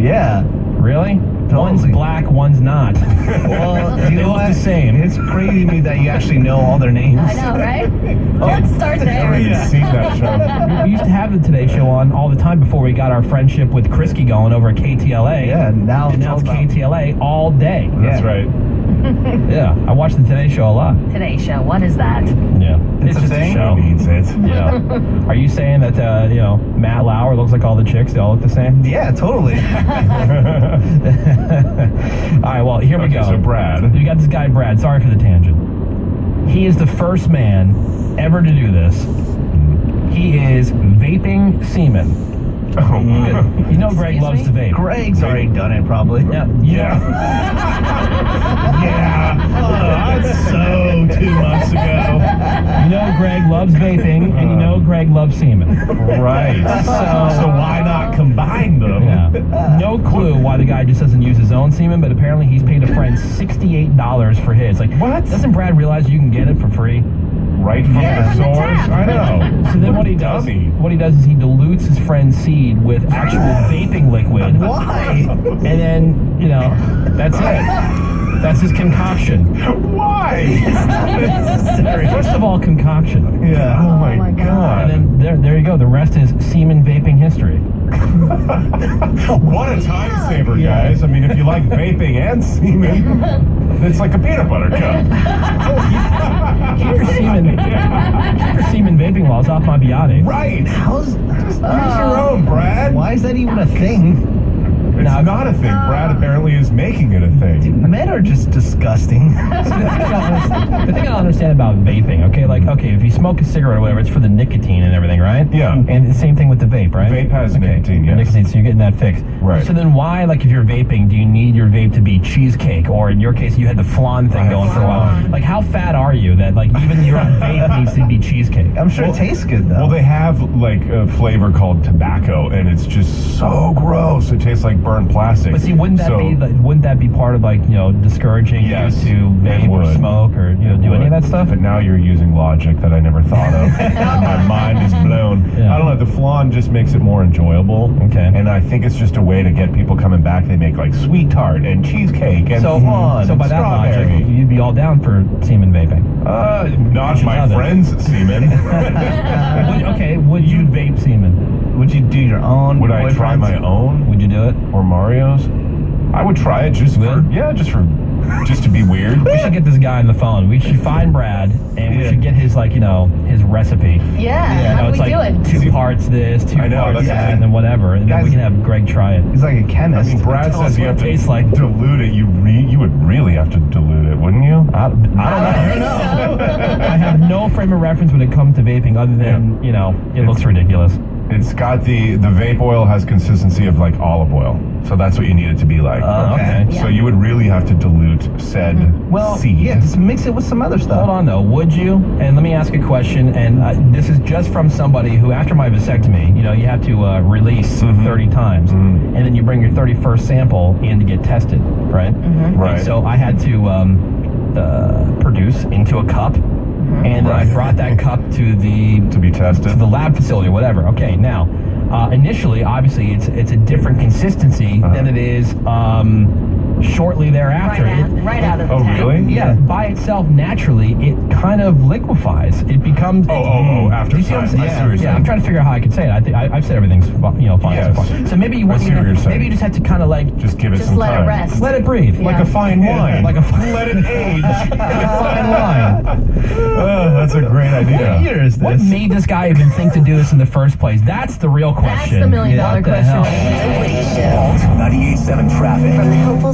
Yeah. Really? One's black, one's not. Well, they look the same. It's crazy to me that you actually know all their names. I know, right? Let's start there. seen that show. We used to have the Today Show on all the time before we got our friendship with Krisky going over at KTLA. Yeah, now it's KTLA all day. That's right. Yeah, I watch the Today Show a lot. Today Show, what is that? Yeah, it's just a a show. Means it. Yeah. Are you saying that Matt Lauer looks like all the chicks? They all look the same? Yeah, totally. All right, well, here we go. So Brad. We got this guy, Brad. Sorry for the tangent. He is the first man ever to do this. He is vaping semen. Oh, you know Greg loves to vape. Greg's already done it, probably. Yeah. That's so 2 months ago. You know Greg loves vaping, and you know Greg loves semen. Right. So why not combine them? Yeah. No clue why the guy just doesn't use his own semen, but apparently he's paid a friend $68 for his. Like, what? Doesn't Brad realize you can get it for free? Right from the source? I know. So then what he does is he dilutes his friend's seed with actual vaping liquid. Why? And then, that's it. That's his concoction. Why? First of all, concoction. Yeah. Oh my God. And then there you go. The rest is semen vaping history. What a time saver, guys. I mean, if you like vaping and semen, it's like a peanut butter cup. Keep your semen vaping laws off my biate. Right. Use your own, Brad. Why is that even a thing? It's not a thing. Brad apparently is making it a thing. Dude, men are just disgusting. The thing I don't understand about vaping, if you smoke a cigarette or whatever, it's for the nicotine and everything, right? Yeah. And the same thing with the vape, right? Vape has nicotine, yes. Nicotine, so you're getting that fixed. Right. So then why, if you're vaping, do you need your vape to be cheesecake? Or in your case, you had the flan thing going for a while. Like, how fat are you that, even your vape needs to be cheesecake? I'm sure it tastes good, though. Well, they have, a flavor called tobacco, and it's just so gross. It tastes like burnt plastic. But see, wouldn't that be part of discouraging you to vape or smoke or do any of that stuff? But now you're using logic that I never thought of. And my mind is blown. Yeah. I don't know. The flan just makes it more enjoyable. Okay. And I think it's just a way to get people coming back. They make sweet tart and cheesecake and flan. So by that logic, you'd be all down for semen vaping. Not my friend's semen. Would you vape semen? Would you do your own? Would I try my own? Would you do it? Or Mario's? I would try it just to be weird. We should get this guy on the phone. We should find Brad, and we should get his his recipe. Yeah, how do we do it? 2 parts this, 2 parts that, and then whatever, and then we can have Greg try it. He's like a chemist. I mean, Brad says you have to tastes like. dilute it. You would really have to dilute it, wouldn't you? I don't know. I have no frame of reference when it comes to vaping, other than it looks ridiculous. It's got the vape oil has consistency of like olive oil. So that's what you need it to be like. Okay. So you would really have to dilute said seed. Yeah, just mix it with some other stuff. Hold on, though. Would you? And let me ask a question. And this is just from somebody who, after my vasectomy, you have to release 30 times. And then you bring your 31st sample in to get tested, right? Right. And so I had to produce into a cup. And then I brought that cup to be tested to the lab facility or whatever. Okay, now initially, obviously, it's a different consistency than it is shortly thereafter. Right out of the Oh, tank. really? Yeah, by itself, naturally, it kind of liquefies. It becomes. After Do you see what I'm time. I see what you're saying? Yeah, I'm saying. trying to figure out how I can say it. I think I've said everything's fine Yes. so far. So maybe you I see what you're saying. maybe you just have to kind of like Just give it some let time. it rest. let it breathe, Like a fine wine. like a Let it age. like a fine wine. Oh, that's a great idea. What year is this? What made this guy even think to do this in the first place? That's the real question. That's the $1 million What the question. hell? The Woody Show. 98.7 traffic. From the helpful